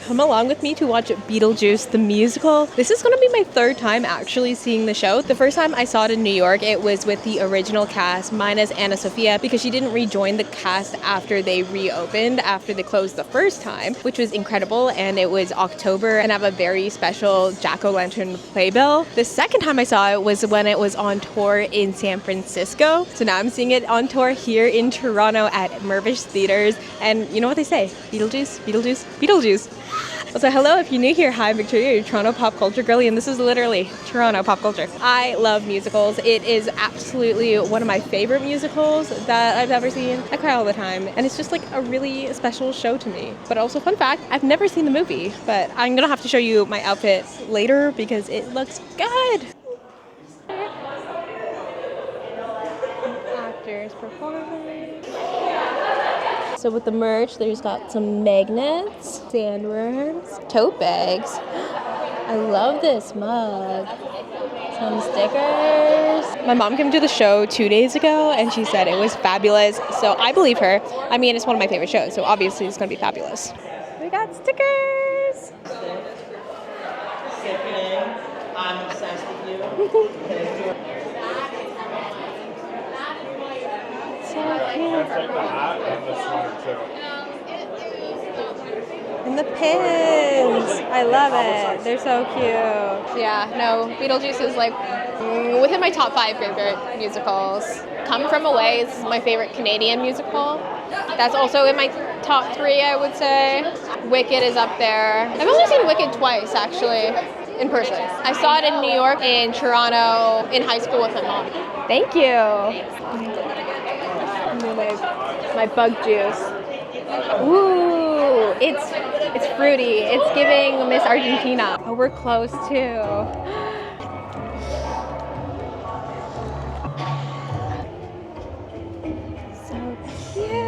come along with me to watch Beetlejuice The Musical. This is going to be my third time actually seeing the show. The first time I saw it in New York, it was with the original cast, minus Anna Sophia, because she didn't rejoin the cast after they reopened, after they closed the first time, which was incredible. And it was October, and I have a very special jack-o'-lantern playbill. The second time I saw it was when it was on tour in San Francisco. So now I'm seeing it on tour here in Toronto at Mirvish Theaters. And you know what they say? Beetlejuice, Beetlejuice, Beetlejuice. So hello, if you're new here, hi, Victoria, you're Toronto pop culture girly, and this is literally Toronto pop culture. I love musicals. It is absolutely one of my favorite musicals that I've ever seen. I cry all the time, and it's just like a really special show to me. But also, fun fact, I've never seen the movie, but I'm gonna have to show you my outfit later because it looks good. Actors performing. So with the merch, there's got some magnets, sandworms, tote bags. I love this mug. Some stickers. My mom came to the show 2 days ago and she said it was fabulous. So I believe her. I mean, it's one of my favorite shows, so obviously it's going to be fabulous. We got stickers. I'm obsessed with you. And the pins. I love it. They're so cute. Yeah, no, Beetlejuice is like within my top 5 favorite musicals. Come From Away is my favorite Canadian musical. That's also in my top 3, I would say. Wicked is up there. I've only seen Wicked twice, actually, in person. I saw it in New York, in Toronto, in high school with my mom. Thank you. My bug juice. Ooh, it's fruity. It's giving Miss Argentina. Oh, we're close too. So cute.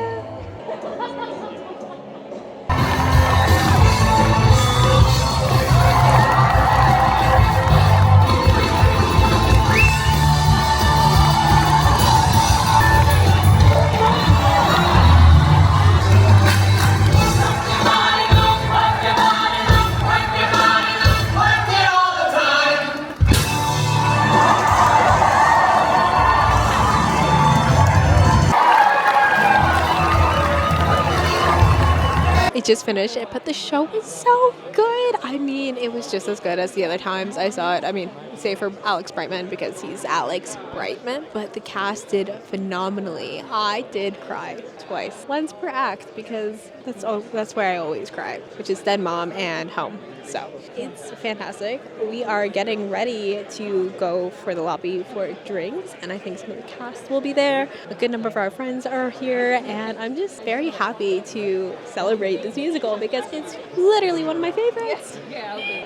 It just finished, but the show was so good. I mean, it was just as good as the other times I saw it. I mean, save for Alex Brightman because he's Alex Brightman, but the cast did phenomenally. I did cry twice, once per act, because that's where I always cry, which is Dead Mom and Home. So it's fantastic. We are getting ready to go for the lobby for drinks, and I think some of the cast will be there. A good number of our friends are here, and I'm just very happy to celebrate this musical because it's literally one of my favorites. Yeah, I'll be.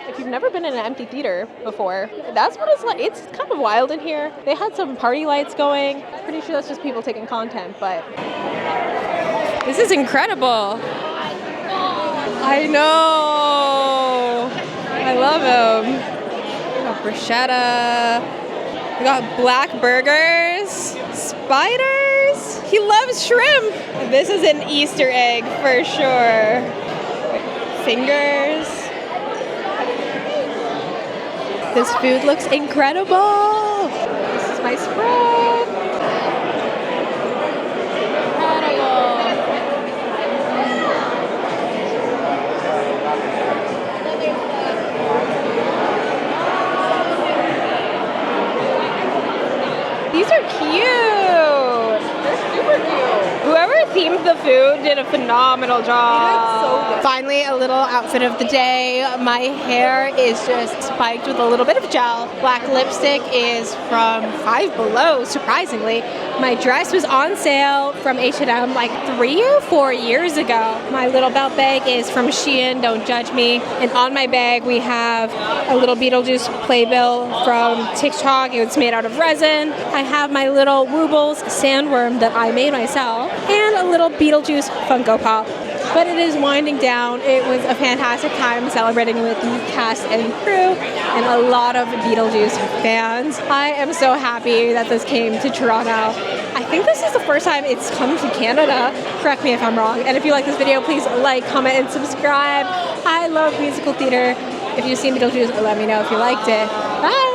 If you've never been in an empty theater before, that's what it's like. It's kind of wild in here. They had some party lights going. Pretty sure that's just people taking content, but this is incredible. I know. I love him. We got bruschetta. We got black burgers. Spiders. He loves shrimp. This is an Easter egg for sure. Fingers. This food looks incredible. This is my spread. Incredible. These are cute. They're super cute. Whoever themed the food did a phenomenal job. So good. Finally, a little outfit of the day. My hair is just spiked with a little bit of gel. Black lipstick is from Five Below, surprisingly. My dress was on sale from H&M like 3 or 4 years ago. My little belt bag is from Shein, don't judge me. And on my bag, we have a little Beetlejuice playbill from TikTok. It's made out of resin. I have my little Woogles Sandworm that I made myself, and a little Beetlejuice Funko Pop. But it is winding down. It was a fantastic time celebrating with the cast and crew and a lot of Beetlejuice fans. I am so happy that this came to Toronto. I think this is the first time it's come to Canada. Correct me if I'm wrong. And if you like this video, please like, comment, and subscribe. I love musical theater. If you've seen Beetlejuice, let me know if you liked it. Bye!